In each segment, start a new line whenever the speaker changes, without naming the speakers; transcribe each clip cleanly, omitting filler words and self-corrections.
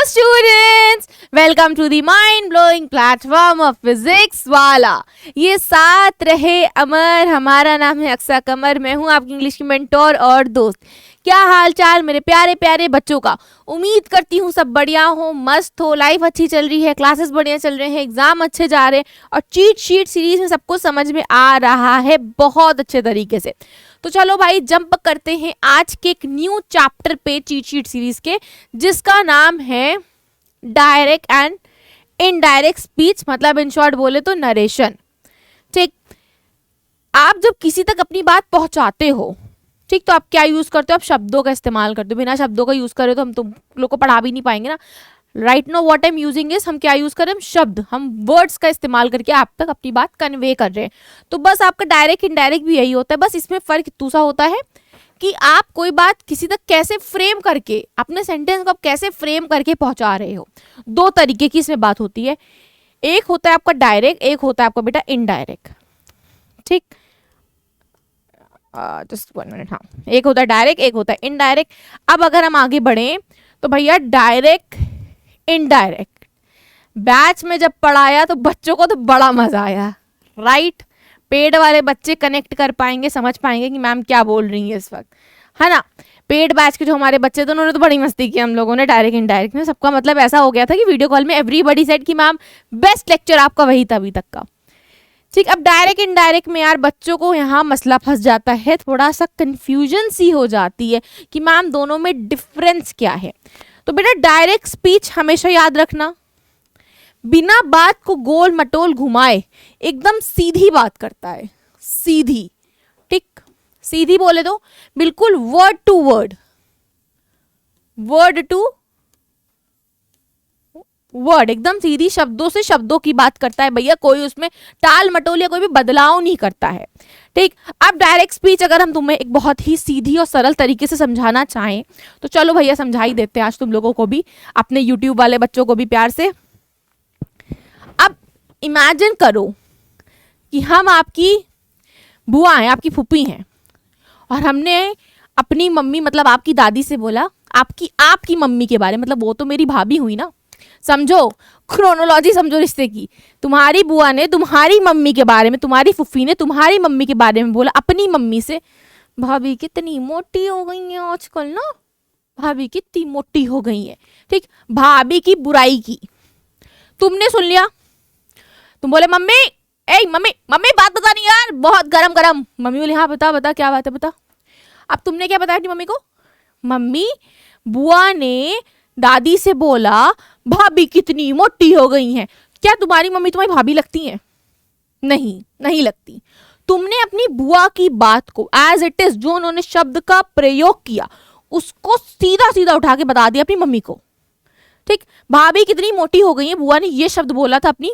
Students, welcome to the mind blowing platform of Physics Wallah. ये साथ रहे अमर। हमारा नाम है अक्सा कमर। मैं हूँ आपकी इंग्लिश की मेंटोर और दोस्त। क्या हाल चाल मेरे प्यारे प्यारे बच्चों का? उम्मीद करती हूँ सब बढ़िया हो, मस्त हो, लाइफ अच्छी चल रही है, क्लासेस बढ़िया चल रहे हैं, एग्जाम अच्छे जा रहे हैं और चीट शीट सीरीज में सबको समझ में आ रहा है बहुत अच्छे तरीके से। तो चलो भाई जंप करते हैं आज के एक न्यू चैप्टर पे चीट शीट सीरीज के, जिसका नाम है डायरेक्ट एंड इनडायरेक्ट स्पीच, मतलब इन शॉर्ट बोले तो नरेशन। ठीक, आप जब किसी तक अपनी बात पहुंचाते हो, ठीक, तो आप क्या यूज करते हो? आप शब्दों का इस्तेमाल करते हो। बिना शब्दों का यूज करे तो हम तुम लोग को पढ़ा भी नहीं पाएंगे ना। Right know what I am using is, हम क्या यूज कर रहे हैं? शब्द, हम वर्ड्स का इस्तेमाल करके आप तक अपनी बात कन्वे कर रहे हैं। तो बस आपका डायरेक्ट इनडायरेक्ट भी यही होता है, बस इसमें फर्क दूसरा होता है कि आप कोई बात किसी तक कैसे फ्रेम करके, अपने सेंटेंस को आप कैसे फ्रेम करके पहुंचा रहे हो। दो तरीके की इसमें बात होती है। एक होता है आपका डायरेक्ट, एक होता है आपका बेटा इनडायरेक्ट। ठीक, जस्ट 1 मिनट। हाँ, एक होता है डायरेक्ट, एक होता है इनडायरेक्ट। अब अगर हम आगे बढ़े तो भैया डायरेक्ट इनडायरेक्ट बैच में जब पढ़ाया तो बच्चों को तो बड़ा मजा आया। राइट, पेड वाले बच्चे कनेक्ट कर पाएंगे, समझ पाएंगे कि मैम क्या बोल रही है इस वक्त, है ना। पेड बैच के जो हमारे बच्चे थे उन्होंने तो बड़ी मस्ती की हम लोगों ने डायरेक्ट इनडायरेक्ट में। सबका मतलब ऐसा हो गया था कि वीडियो कॉल में एवरीबॉडी सेड कि मैम बेस्ट लेक्चर आपका वही था अभी तक का। ठीक, अब डायरेक्ट इनडायरेक्ट में यार बच्चों को यहाँ मसला फंस जाता है, थोड़ा सा कंफ्यूजन सी हो जाती है कि मैम दोनों में डिफरेंस क्या है। तो बेटा डायरेक्ट स्पीच हमेशा याद रखना, बिना बात को गोल मटोल घुमाए एकदम सीधी बात करता है, सीधी। ठीक, सीधी बोले तो बिल्कुल word to word, word to word, एकदम सीधी शब्दों से शब्दों की बात करता है भैया। कोई उसमें टाल मटोल या कोई भी बदलाव नहीं करता है। ठीक, अब डायरेक्ट स्पीच अगर हम तुम्हें एक बहुत ही सीधी और सरल तरीके से समझाना चाहें तो चलो भैया समझा ही देते हैं आज तुम लोगों को भी, अपने यूट्यूब वाले बच्चों को भी प्यार से। अब इमेजिन करो कि हम आपकी बुआ हैं, आपकी फूफी हैं, और हमने अपनी मम्मी मतलब आपकी दादी से बोला आपकी मम्मी के बारे में, मतलब वो तो मेरी भाभी हुई ना, समझो क्रोनोलॉजी, समझो रिश्ते की। तुम्हारी बुआ ने तुम्हारी मम्मी के बारे में, तुम्हारी फुफ्फी ने तुम्हारी मम्मी के बारे में बोला अपनी मम्मी से, भाभी कितनी मोटी हो गई है आजकल ना, भाभी कितनी मोटी हो गई है। ठीक, भाभी की बुराई की, तुमने सुन लिया, तुम बोले मम्मी ए मम्मी मम्मी बात बता नहीं यार बहुत गरम गरम। मम्मी बोली हाँ बता बता क्या बात है बता। अब तुमने क्या बताया अपनी मम्मी को? मम्मी बुआ ने दादी से बोला भाभी कितनी मोटी हो गई हैं। क्या तुम्हारी मम्मी तुम्हारी भाभी लगती हैं? नहीं, नहीं लगती। तुमने अपनी बुआ की बात को एज इट इज, जो उन्होंने शब्द का प्रयोग किया, उसको सीधा सीधा उठा के बता दिया अपनी मम्मी को। ठीक, भाभी कितनी मोटी हो गई है, बुआ ने ये शब्द बोला था अपनी,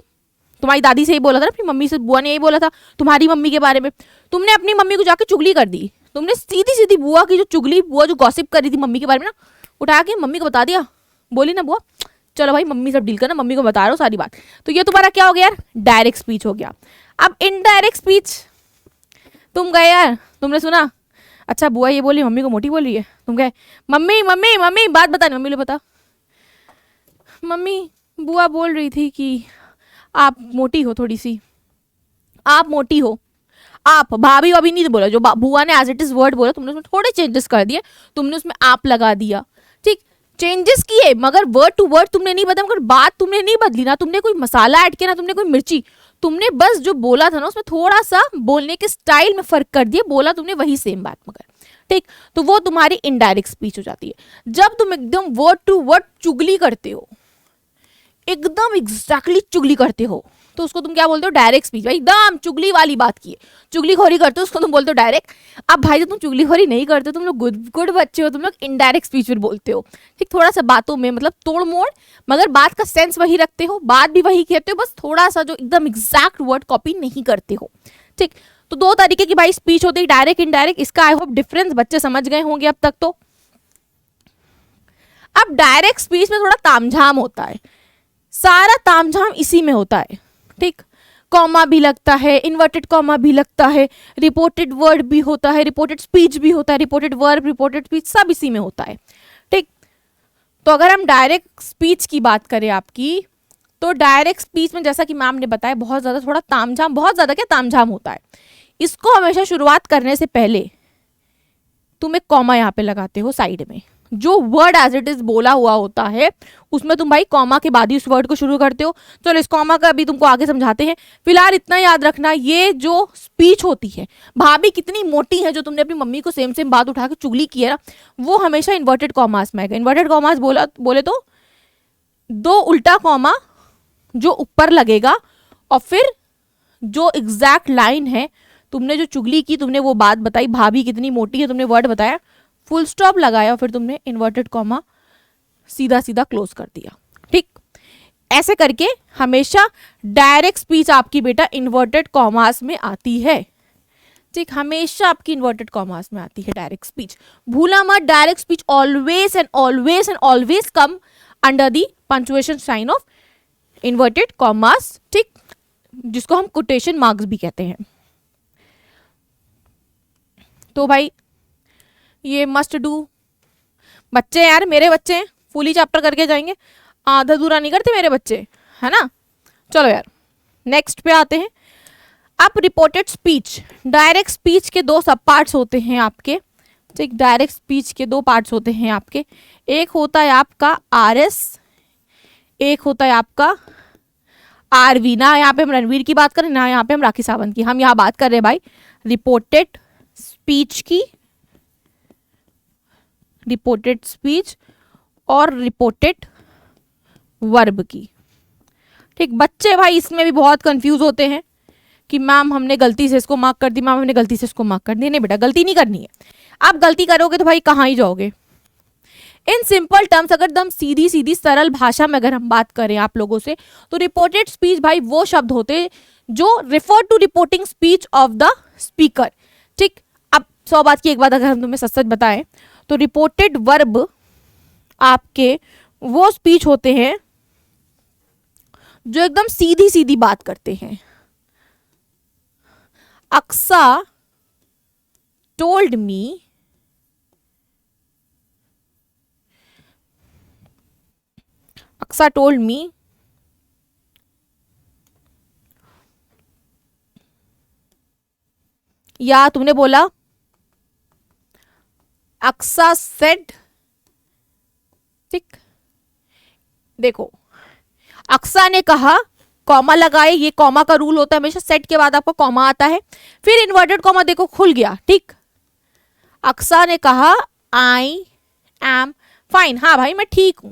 तुम्हारी दादी से ही बोला था, अपनी मम्मी से बुआ ने यही बोला था तुम्हारी मम्मी के बारे में। तुमने अपनी मम्मी को जाके चुगली कर दी। तुमने सीधी सीधी बुआ की जो चुगली, बुआ जो गॉसिप कर रही थी मम्मी के बारे में ना, उठा के मम्मी को बता दिया। बोली ना बुआ चलो भाई मम्मी सब डील करना, मम्मी को बता रहा हूँ सारी बात। तो ये तुम्हारा क्या हो गया यार? डायरेक्ट स्पीच हो गया। अब इनडायरेक्ट स्पीच, तुम गए यार, तुमने सुना अच्छा बुआ ये बोली मम्मी को मोटी बोल रही है, तुम गए मम्मी मम्मी मम्मी बात बता, मम्मी लोग बता, मम्मी बुआ बोल रही थी कि आप मोटी हो थोड़ी सी, आप मोटी हो। आप भाभी भाभी नहीं बोला, जो बुआ ने एज इट इज वर्ड बोला तुमने उसमें थोड़े चेंजेस कर दिए, तुमने उसमें आप लगा दिया। ठीक, चेंजेस किए मगर वर्ड टू वर्ड तुमने नहीं बदला, मगर बात तुमने नहीं बदली ना, तुमने कोई मसाला ऐड किया ना, तुमने कोई मिर्ची, तुमने बस जो बोला था ना उसमें थोड़ा सा बोलने के स्टाइल में फर्क कर दिया, बोला तुमने वही सेम बात मगर। ठीक, तो वो तुम्हारी इनडायरेक्ट स्पीच हो जाती है। जब तुम एकदम वर्ड टू वर्ड चुगली करते हो, एकदम एग्जैक्टली चुगली करते हो, तो उसको तुम क्या बोलते हो? Direct speech. भाई एकदम चुगली वाली बात की है, चुगलीखोरी करते हो, उसको तुम बोलते हो डायरेक्ट। अब भाई जब तुम चुगलीखोरी नहीं करते, तुम लोग गुड बच्चे हो, तुम लोग इनडायरेक्ट स्पीच फिर बोलते हो। ठीक, थोड़ा सा बातों में मतलब तोड़ मोड़, मगर बात का सेंस वही रखते हो, बात भी वही कहते हो, बस थोड़ा सा जो एकदम एग्जैक्ट वर्ड कॉपी नहीं करते हो। ठीक, तो दो तरीके की भाई स्पीच होती है, डायरेक्ट इनडायरेक्ट। इसका आई होप डिफरेंस बच्चे समझ गए होंगे अब तक। तो अब डायरेक्ट स्पीच में थोड़ा तामझाम होता है, सारा तामझाम इसी में होता है। ठीक, कॉमा भी लगता है, इन्वर्टेड कॉमा भी लगता है, रिपोर्टेड वर्ड भी होता है, रिपोर्टेड स्पीच भी होता है, रिपोर्टेड वर्ब, रिपोर्टेड स्पीच सब इसी में होता है। ठीक, तो अगर हम डायरेक्ट स्पीच की बात करें आपकी, तो डायरेक्ट स्पीच में जैसा कि मैम ने बताया बहुत ज़्यादा थोड़ा तामझाम, बहुत ज़्यादा क्या तामझाम होता है। इसको हमेशा शुरुआत करने से पहले तुम एक कॉमा यहाँ पे लगाते हो साइड में, जो वर्ड एज इट इज बोला हुआ होता है उसमें तुम भाई कॉमा के बाद ही उस वर्ड को शुरू करते हो। चलो इस कॉमा का अभी तुमको आगे समझाते हैं, फिलहाल इतना याद रखना, ये जो स्पीच होती है, भाभी कितनी मोटी है, जो तुमने अपनी मम्मी को सेम सेम बात उठा के चुगली की है ना, वो हमेशा इन्वर्टेड कॉमास में आएगा। इन्वर्टेड कॉमास बोले तो दो उल्टा कॉमा जो ऊपर लगेगा, और फिर जो एग्जैक्ट लाइन है, तुमने जो चुगली की, तुमने वो बात बताई भाभी कितनी मोटी है, तुमने वर्ड बताया, फुल स्टॉप लगाया, फिर तुमने इन्वर्टेड कॉमा सीधा सीधा क्लोज कर दिया। ठीक, ऐसे करके हमेशा डायरेक्ट स्पीच आपकी बेटा इन्वर्टेड कॉमास में आती है। ठीक, हमेशा आपकी इन्वर्टेड कॉमास में आती है डायरेक्ट स्पीच, भूला मत। Direct speech always and always and always come under the punctuation sign of inverted commas. ठीक, जिसको हम कोटेशन मार्क्स भी कहते हैं। तो भाई ये मस्ट डू, बच्चे यार मेरे बच्चे फुल ही चैप्टर करके जाएंगे, आधा दूरा नहीं करते मेरे बच्चे, है ना। चलो यार नेक्स्ट पे आते हैं। अब रिपोर्टेड स्पीच, डायरेक्ट स्पीच के दो सब पार्ट्स होते हैं आपके। ठीक, डायरेक्ट स्पीच के दो पार्ट्स होते हैं आपके, एक होता है आपका आरएस, एक होता है आपका आरवी। ना यहाँ पे हम रणवीर की बात करें, ना यहाँ पे हम राखी सावंत की, हम यहाँ बात कर रहे हैं भाई रिपोर्टेड स्पीच की, रिपोर्टेड स्पीच और रिपोर्टेड वर्ब की। ठीक, बच्चे भाई इसमें भी बहुत कंफ्यूज होते हैं कि मैम हमने गलती से इसको मार्क कर दी, मैम हमने गलती से इसको मार्क कर दी। नहीं बेटा, गलती नहीं करनी है। आप गलती करोगे तो भाई कहाँ ही जाओगे। इन सिंपल टर्म्स, अगर एकदम सीधी सीधी सरल भाषा में अगर हम बात करें आप लोगों से, तो रिपोर्टेड स्पीच भाई वो शब्द होते हैं जो refer to reporting speech of the speaker. ठीक, अब 100 बात की एक बात अगर हम तुम्हें सच सच बताएं, तो रिपोर्टेड वर्ब आपके वो स्पीच होते हैं जो एकदम सीधी सीधी बात करते हैं। Aksa told me, Aksa told me या तुमने बोला अक्सा सेड। ठीक, देखो अक्सा ने कहा, कॉमा लगाए, ये कॉमा का रूल होता है हमेशा, सेट के बाद आपको कॉमा आता है, फिर इन्वर्टेड कॉमा देखो खुल गया। ठीक, अक्सा ने कहा आई एम फाइन, हाँ भाई मैं ठीक हूं।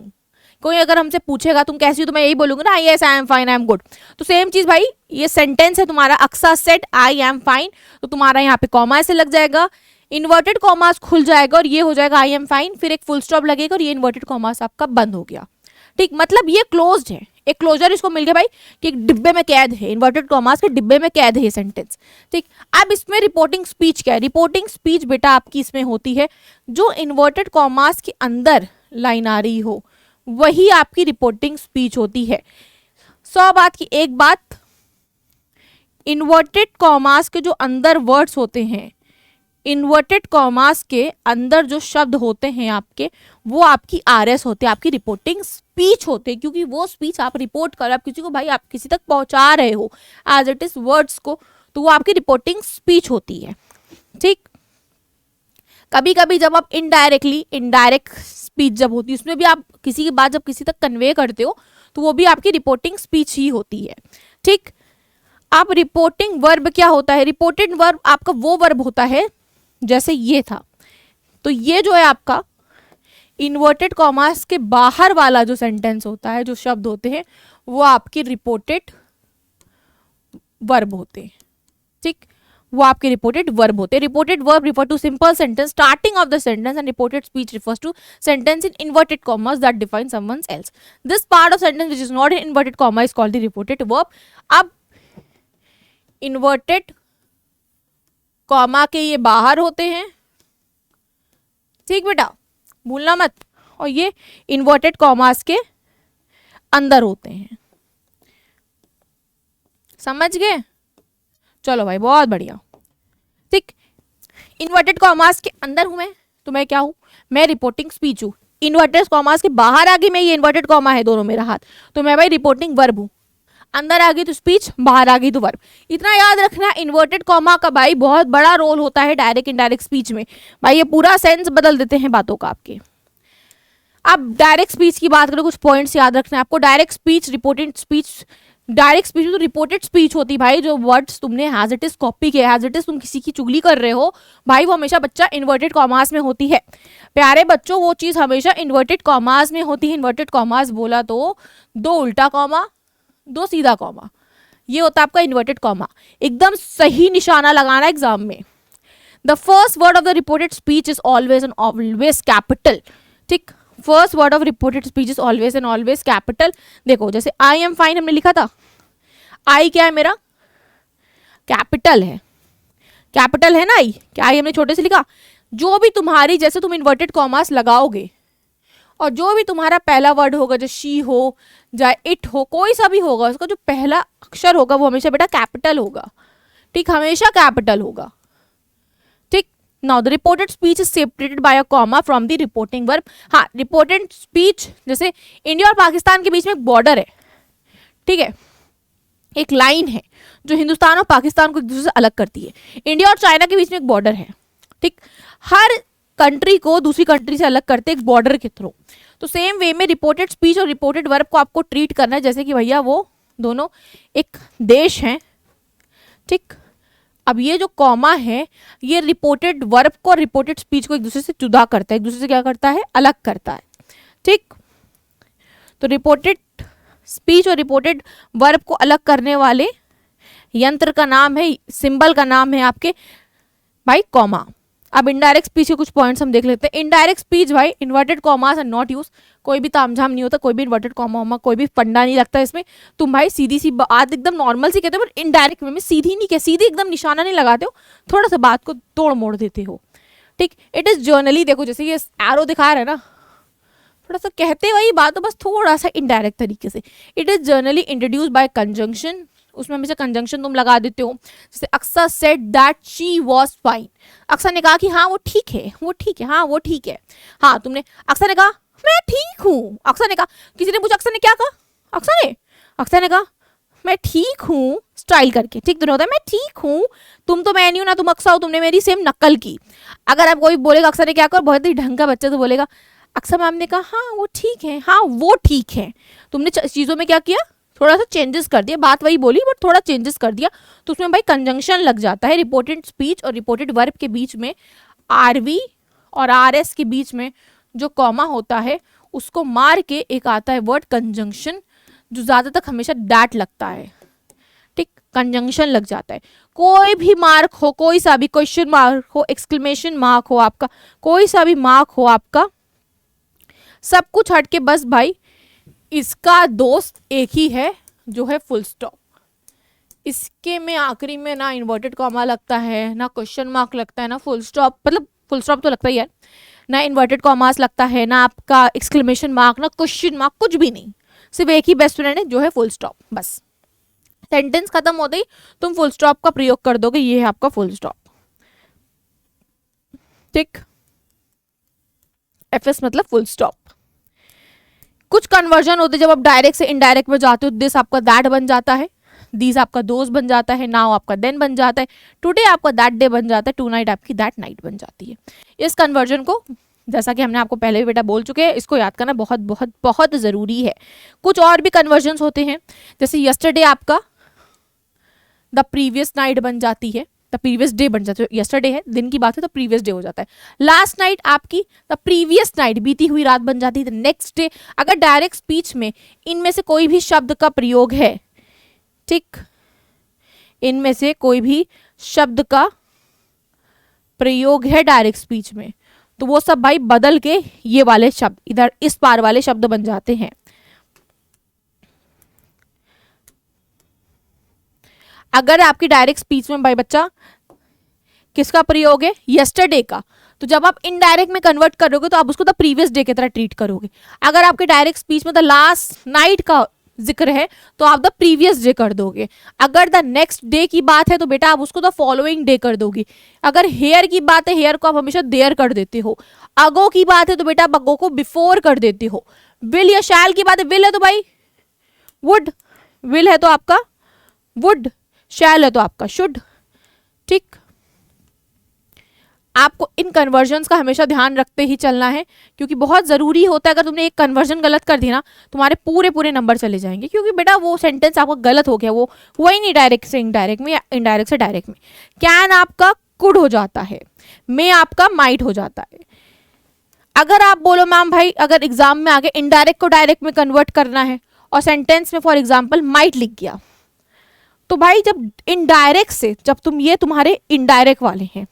कोई अगर हमसे पूछेगा तुम कैसी हो, तो मैं यही बोलूंगा ना, yes I am fine, I am good. तो सेम चीज भाई, ये सेंटेंस है तुम्हारा, Aksa said I am fine, तो तुम्हारा यहाँ पे कॉमा ऐसे लग जाएगा, इन्वर्टेड कॉमास खुल जाएगा और ये हो जाएगा आई एम फाइन, फिर एक फुल स्टॉप लगेगा और ये इन्वर्टेड कॉमास आपका बंद हो गया। ठीक, मतलब ये क्लोज्ड है, एक क्लोजर इसको मिल गया भाई कि एक डिब्बे में कैद है, इन्वर्टेड कॉमास के डिब्बे में कैद है ये सेंटेंस। ठीक, अब इसमें रिपोर्टिंग स्पीच क्या है? रिपोर्टिंग स्पीच बेटा आपकी इसमें होती है जो इन्वर्टेड कॉमास के अंदर लाइन आ रही हो, वही आपकी रिपोर्टिंग स्पीच होती है। 100 बात की एक बात, इन्वर्टेड कॉमास के जो अंदर वर्ड्स होते हैं, इन्वर्टेड कॉमास के अंदर जो शब्द होते हैं आपके, वो आपकी आरएस होते हैं, आपकी रिपोर्टिंग स्पीच होते हैं, क्योंकि वो स्पीच आप रिपोर्ट कर, आप किसी को भाई आप किसी तक पहुंचा रहे हो एज इट इज वर्ड्स को, तो वो आपकी रिपोर्टिंग स्पीच होती है। ठीक, कभी कभी जब आप इनडायरेक्ट स्पीच जब होती है, उसमें भी आप किसी की बात जब किसी तक कन्वे करते हो, तो वो भी आपकी रिपोर्टिंग स्पीच ही होती है। ठीक, आप रिपोर्टिंग वर्ब क्या होता है? रिपोर्टेड वर्ब आपका वो वर्ब होता है जैसे ये था, तो ये जो है आपका इन्वर्टेड कॉमास के बाहर वाला जो सेंटेंस होता है, जो शब्द होते हैं, वो आपके रिपोर्टेड वर्ब होते हैं। ठीक, वो आपके रिपोर्टेड वर्ब होते हैं। Reported verb refer to simple sentence starting of the sentence and reported speech refers to sentence in inverted commas that define someone else. This part of sentence which is not in inverted comma is called the reported verb. अब inverted comma के ये बाहर होते हैं, ठीक बेटा, भूलना मत, और ये इन्वर्टेड कॉमास के अंदर होते हैं। समझ गए? चलो भाई बहुत बढ़िया। ठीक, इन्वर्टेड कॉमास के अंदर हूं मैं, तो मैं क्या हूं? मैं रिपोर्टिंग स्पीच हूं। इन्वर्टेड कॉमास के बाहर आ गई मैं, ये इन्वर्टेड कॉमा है दोनों मेरा हाथ, तो मैं भाई रिपोर्टिंग वर्ब हूँ। अंदर आ गई तो स्पीच, बाहर आ गई तो वर्ब। इतना याद रखना, इन्वर्टेड कॉमा का भाई बहुत बड़ा रोल होता है डायरेक्ट इनडायरेक्ट स्पीच में। भाई ये पूरा सेंस बदल देते हैं बातों का आपके। अब डायरेक्ट स्पीच की बात करो, कुछ पॉइंट्स याद रखना है आपको। Direct speech, reported speech. Direct speech में तो रिपोर्टेड स्पीच होती भाई, जो वर्ड्स तुमने हैज इट इज कॉपी किया, हैज इट इज तुम किसी की चुगली कर रहे हो भाई, वो हमेशा बच्चा इन्वर्टेड कॉमास में होती है। प्यारे बच्चों, वो चीज़ हमेशा इन्वर्टेड कॉमास में होती है। इन्वर्टेड कॉमास बोला तो 2 उल्टा कॉमा 2 सीधा कॉमा, ये होता है आपका इन्वर्टेड कॉमा। एकदम सही निशाना लगाना एग्जाम में। The first word of the reported speech is always and always capital. ठीक, first word of reported speech is always and always capital. देखो जैसे आई एम फाइन हमने लिखा था, आई क्या है मेरा, कैपिटल है, कैपिटल है ना आई, क्या आई हमने छोटे से लिखा। जो भी तुम्हारी, जैसे तुम इन्वर्टेड कॉमास लगाओगे और जो भी तुम्हारा पहला वर्ड होगा, जो शी हो चाहे इट हो, कोई सा भी होगा, उसका जो पहला अक्षर होगा वो हमेशा बेटा कैपिटल होगा। ठीक, हमेशा कैपिटल होगा। ठीक, now the reported speech is separated by a comma from the reporting verb. हाँ, रिपोर्टेड स्पीच जैसे इंडिया और पाकिस्तान के बीच में एक बॉर्डर है, ठीक है, एक लाइन है जो हिंदुस्तान और पाकिस्तान को एक दूसरे से अलग करती है। इंडिया और चाइना के बीच में एक बॉर्डर है। ठीक, हर कंट्री को दूसरी कंट्री से अलग करते एक बॉर्डर के थ्रू। तो सेम वे में रिपोर्टेड स्पीच और रिपोर्टेड वर्ब को आपको ट्रीट करना है जैसे कि भैया वो दोनों एक देश हैं। ठीक, अब ये जो कॉमा है ये रिपोर्टेड वर्ब को और रिपोर्टेड स्पीच को एक दूसरे से जुदा करता है, एक दूसरे से क्या करता है, अलग करता है। ठीक, तो रिपोर्टेड स्पीच और रिपोर्टेड वर्ब को अलग करने वाले यंत्र का नाम है, सिंबल का नाम है आपके भाई कॉमा। अब इनडायरेक्ट स्पीच के कुछ पॉइंट्स हम देख लेते हैं। इनडायरेक्ट स्पीच भाई, inverted commas are not use, कोई भी तामझाम नहीं होता, कोई भी इन्वर्टेड कॉमा होमा कोई भी फंडा नहीं लगता इसमें। तुम भाई सीधी सी बात एकदम नॉर्मल सी कहते हो, बट इनडायरेक्ट में सीधी नहीं कह, सीधी एकदम निशाना नहीं लगाते हो, थोड़ा सा बात को तोड़ मोड़ देते हो। ठीक, इट इज जर्नली, देखो जैसे ये एरो दिखा रहा है ना, थोड़ा सा कहते वही बात हो, बस थोड़ा सा इनडायरेक्ट तरीके से। It is generally introduce by conjunction, उसमें हमेशा कंजंक्शन तुम लगा देते हो। जैसे अक्सर said that she was fine, अक्सर ने कहा कि हाँ वो ठीक है, वो ठीक है, हाँ वो ठीक है। हाँ तुमने, अक्सर ने कहा मैं ठीक हूँ, अक्सर ने कहा, किसी ने पूछा अक्सर ने क्या कहा, अक्सर ने कहा मैं ठीक हूँ स्टाइल करके। ठीक, तो होता है मैं ठीक हूँ, तुम तो मैं नहीं हूँ ना तुम अक्सर हो, तुमने मेरी सेम नकल की। अगर आप कोई बोलेगा अक्सर ने क्या कर, बहुत ही ढंग का बच्चा तो बोलेगा अक्सर मैम ने कहा हाँ वो ठीक है, हाँ वो ठीक है। तुमने चीज़ों में क्या किया, थोड़ा सा चेंजेस कर दिया, बात वही बोली बट थोड़ा चेंजेस कर दिया, तो उसमें भाई कंजंक्शन लग जाता है। रिपोर्टेड स्पीच और रिपोर्टेड वर्ब के बीच में आरवी और आरएस के बीच में जो कॉमा होता है उसको मार के एक आता है वर्ड कंजंक्शन, जो ज़्यादातर हमेशा डैट लगता है। ठीक, कंजंक्शन लग जाता है। कोई भी मार्क हो, कोई सा भी क्वेश्चन मार्क हो, एक्सक्लेमेशन मार्क हो आपका, कोई सा भी मार्क हो आपका, सब कुछ हट के बस भाई इसका दोस्त एक ही है जो है फुल स्टॉप। इसके में आखिरी में ना इन्वर्टेड कॉमा लगता है, ना क्वेश्चन मार्क लगता है, ना फुल स्टॉप, मतलब फुल स्टॉप तो लगता ही है, ना इन्वर्टेड कॉमास लगता है, ना आपका एक्सक्लेमेशन मार्क, ना क्वेश्चन मार्क, कुछ भी नहीं। सिर्फ एक ही बेस्ट फ्रेंड है जो है फुल स्टॉप। बस सेंटेंस खत्म होते ही तुम फुल स्टॉप का प्रयोग कर दोगे, ये है आपका फुल स्टॉप। ठीक, एफएस मतलब फुल स्टॉप। कुछ कन्वर्जन होते जब आप डायरेक्ट से इनडायरेक्ट में जाते हो, दिस आपका दैट बन जाता है, दिस आपका दोस्त बन जाता है, नाउ आपका देन बन जाता है, टुडे आपका दैट डे बन जाता है, टू नाइट आपकी दैट नाइट बन जाती है। इस कन्वर्जन को जैसा कि हमने आपको पहले भी बेटा बोल चुके हैं, इसको याद करना बहुत बहुत बहुत ज़रूरी है। कुछ और भी कन्वर्जन्स होते हैं, जैसे यस्टरडे आपका द प्रीवियस नाइट बन जाती है, द प्रीवियस डे बन जाता है। यस्टरडे है, दिन की बात है तो प्रीवियस डे हो जाता है। लास्ट नाइट आपकी द प्रीवियस नाइट, बीती हुई रात बन जाती है द नेक्स्ट डे। अगर डायरेक्ट स्पीच में इनमें से कोई भी शब्द का प्रयोग है, ठीक, इनमें से कोई भी शब्द का प्रयोग है डायरेक्ट स्पीच में, तो वो सब भाई बदल के ये वाले शब्द, इधर इस पार वाले शब्द बन जाते हैं। अगर आपकी डायरेक्ट स्पीच में भाई बच्चा किसका प्रयोग है, यस्टरडे का, तो जब आप इनडायरेक्ट में कन्वर्ट करोगे तो आप उसको द प्रीवियस डे की तरह ट्रीट करोगे। अगर आपके डायरेक्ट स्पीच में द लास्ट नाइट का जिक्र है तो आप द प्रीवियस डे कर दोगे। अगर द नेक्स्ट डे की बात है तो बेटा आप उसको द फॉलोइंग डे कर दोगी। अगर हेयर की बात है, हेयर को आप हमेशा देयर कर देते हो। अगो की बात है तो बेटा आप अगो को बिफोर कर देते हो। विल या शैल की बात है, विल है तो भाई वुड, विल है तो आपका वुड, शैल है तो आपका शुड। ठीक, आपको इन कन्वर्जन्स का हमेशा ध्यान रखते ही चलना है, क्योंकि बहुत ज़रूरी होता है। अगर तुमने एक कन्वर्जन गलत कर दी ना, तुम्हारे पूरे पूरे नंबर चले जाएंगे, क्योंकि बेटा वो सेंटेंस आपका गलत हो गया, वो हुआ ही नहीं डायरेक्ट से इनडायरेक्ट में या इनडायरेक्ट से डायरेक्ट में। कैन आपका कुड हो जाता है, मे आपका माइट हो जाता है। अगर आप बोलो मैम भाई अगर एग्जाम में आगे इनडायरेक्ट को डायरेक्ट में कन्वर्ट करना है और सेंटेंस में फॉर एग्जाम्पल माइट लिख गया, तो भाई जब इनडायरेक्ट से, जब तुम ये तुम्हारे इनडायरेक्ट वाले हैं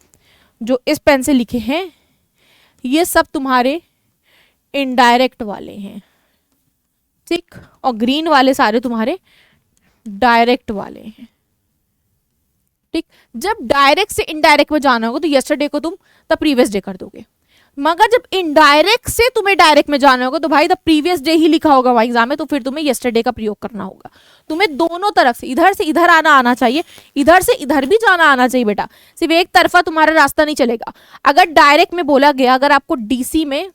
जो इस पेन से लिखे हैं, ये सब तुम्हारे इनडायरेक्ट वाले हैं। ठीक, और ग्रीन वाले सारे तुम्हारे डायरेक्ट वाले हैं। ठीक, जब डायरेक्ट से इनडायरेक्ट में जाना होगा तो यस्टरडे को तुम द प्रीवियस डे कर दोगे, मगर जब इनडायरेक्ट से तुम्हें डायरेक्ट में जाना होगा तो भाई द प्रीवियस डे ही लिखा होगा वहां एग्जाम में, तो फिर तुम्हें यस्टरडे का प्रयोग करना होगा। तुम्हें दोनों तरफ से इधर आना चाहिए, इधर से इधर भी जाना आना चाहिए बेटा, सिर्फ एक तरफा तुम्हारा रास्ता नहीं चलेगा। अगर डायरेक्ट में बोला गया, अगर आपको डीसी में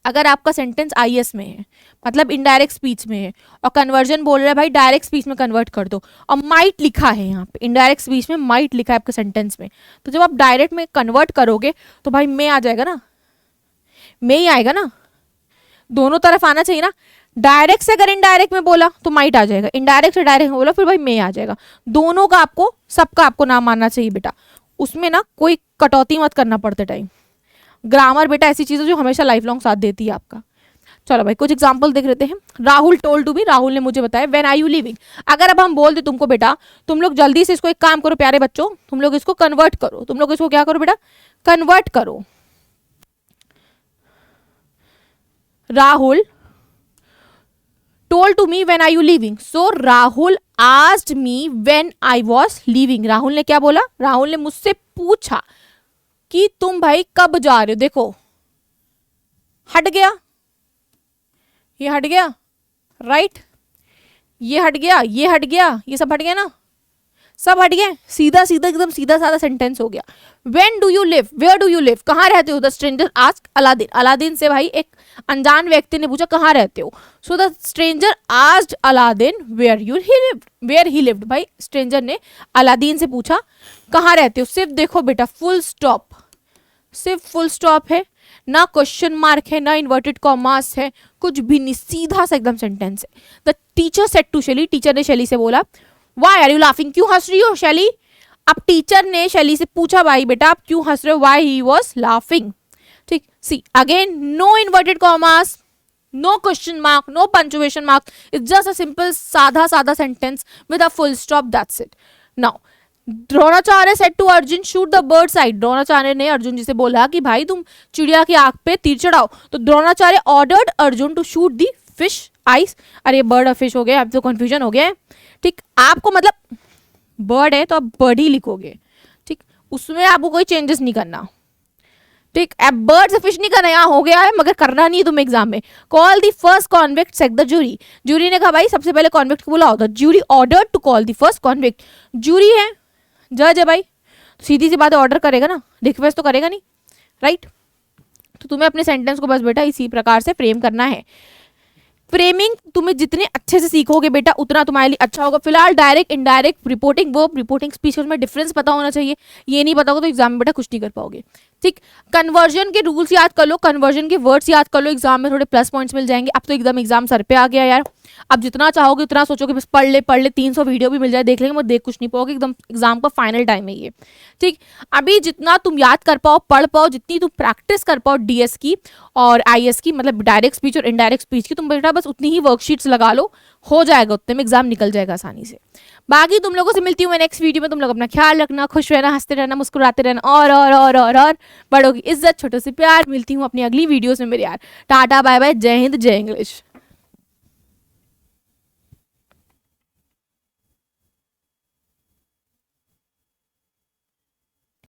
अगर आपका सेंटेंस आईएस में है, मतलब इनडायरेक्ट स्पीच में है, और कन्वर्जन बोल रहा है भाई डायरेक्ट स्पीच में कन्वर्ट कर दो, और माइट लिखा है यहाँ पे, इनडायरेक्ट स्पीच में माइट लिखा है आपके सेंटेंस में, तो जब आप डायरेक्ट में कन्वर्ट करोगे तो भाई मे आ जाएगा ना, मे ही आएगा ना, दोनों तरफ आना चाहिए ना। डायरेक्ट से अगर इनडायरेक्ट में बोला तो माइट आ जाएगा, इनडायरेक्ट से डायरेक्ट में बोला फिर भाई मे आ जाएगा। दोनों का आपको, सबका आपको नाम मानना चाहिए बेटा, उसमें ना कोई कटौती मत करना पड़ते टाइम। ग्रामर बेटा ऐसी चीज़ है जो हमेशा लाइफ लॉन्ग साथ देती है आपका। चलो भाई कुछ एग्जांपल देख लेते हैं। Rahul told to me, Rahul ने मुझे बताया व्हेन आर यू लिविंग। अगर अब हम बोल दे तुमको बेटा तुम लोग जल्दी से इसको एक काम करो प्यारे बच्चों, तुम लोग इसको कन्वर्ट करो, तुम लोग इसको क्या करो बेटा, कन्वर्ट करो। Rahul told to me when are you living, so Rahul asked me when I was living. Rahul ने क्या बोला, राहुल ने मुझसे पूछा कि तुम भाई कब जा रहे हो। देखो हट गया, ये हट गया, राइट, ये हट गया, ये हट गया, ये सब हट गया ना, सब हट गया, सीधा सीधा एकदम सीधा साधा सेंटेंस हो गया। When do you live? Where do you live? कहाँ रहते हो? The stranger asked Aladdin. Aladdin से भाई एक अनजान व्यक्ति ने पूछा कहाँ रहते हो। So the stranger asked Aladdin where he lived. Where he lived। भाई स्ट्रेंजर ने अलादीन से पूछा कहाँ रहते हो। सिर्फ देखो बेटा फुल स्टॉप, सिर्फ फुल स्टॉप है, ना क्वेश्चन मार्क है, ना इन्वर्टेड कॉमास है, कुछ भी नहीं, सीधा सा एकदम सेंटेंस है। द टीचर सेड टू शैली, टीचर ने शैली से बोला वाई आर यू लाफिंग, क्यों हंस रही हो शैली। अब टीचर ने शैली से पूछा भाई बेटा आप क्यों हंस रहे हो, वाई ही वॉज लाफिंग। ठीक, see again no inverted commas, no question mark, no punctuation mark, it's just a simple साधा साधा sentence with a full stop, that's it. Now Dronacharya said to Arjun shoot the bird side. Dronacharya ने अर्जुन जी से बोला कि भाई तुम चिड़िया की आंख पे तीर चढ़ाओ, तो Dronacharya ordered Arjun to shoot the fish eyes. अरे बर्ड और फिश हो गया, अब तो कंफ्यूजन हो गया है। ठीक, आपको मतलब बर्ड है तो आप बर्ड ही लिखोगे, ठीक, उसमें आपको कोई चेंजेस नहीं करना। ठीक, अब बर्ड से फिश नहीं करना, यहाँ हो गया है मगर करना नहीं है तुम्हें एग्जाम में। Call the first convict set the jury. Jury ने कहा भाई सबसे पहले कॉन्विक्ट को बुलाओ, the jury order to call the first convict. Jury है, जज है भाई, तो सीधी सी बात ऑर्डर करेगा ना, रिक्वेस्ट तो करेगा नहीं, राइट। तो तुम्हें अपने सेंटेंस को बस बेटा इसी प्रकार से फ्रेम करना है। फ्रेमिंग तुम्हें जितने अच्छे से सीखोगे बेटा उतना तुम्हारे लिए अच्छा होगा। फिलहाल direct indirect reporting verb reporting speech में डिफरेंस पता होना चाहिए, ये नहीं पता होगा तो एग्जाम में बेटा कुछ नहीं कर पाओगे। ठीक, कन्वर्जन के रूल्स याद कर लो, कन्वर्जन के वर्ड्स याद कर लो, एग्जाम में थोड़े प्लस पॉइंट्स मिल जाएंगे। अब तो एकदम एग्जाम सर पे आ गया यार, अब जितना चाहोगे उतना सोचोगे बस पढ़ ले 300 वीडियो भी मिल जाए देख लेंगे, मत देख कुछ नहीं पाओगे, एकदम एग्जाम का फाइनल टाइम है ये। ठीक, अभी जितना तुम याद कर पाओ पढ़ पाओ, जितनी तुम प्रैक्टिस कर पाओ डीएस की और आईएस की, मतलब डायरेक्ट स्पीच और इनडायरेक्ट स्पीच की, तुम बेटा बस उतनी ही वर्कशीट्स लगा लो, हो जाएगा, उतने में एग्जाम निकल जाएगा आसानी से। बाकी तुम लोगों से मिलती हूँ मैं नेक्स्ट वीडियो में। तुम लोग अपना ख्याल रखना, खुश रहना, हंसते रहना, मुस्कुराते रहना, और बड़ों की इज्जत, छोटों से प्यार। मिलती हूँ अपनी अगली वीडियोस में मेरे यार। टाटा बाय बाय, जय हिंद, जय इंग्लिश।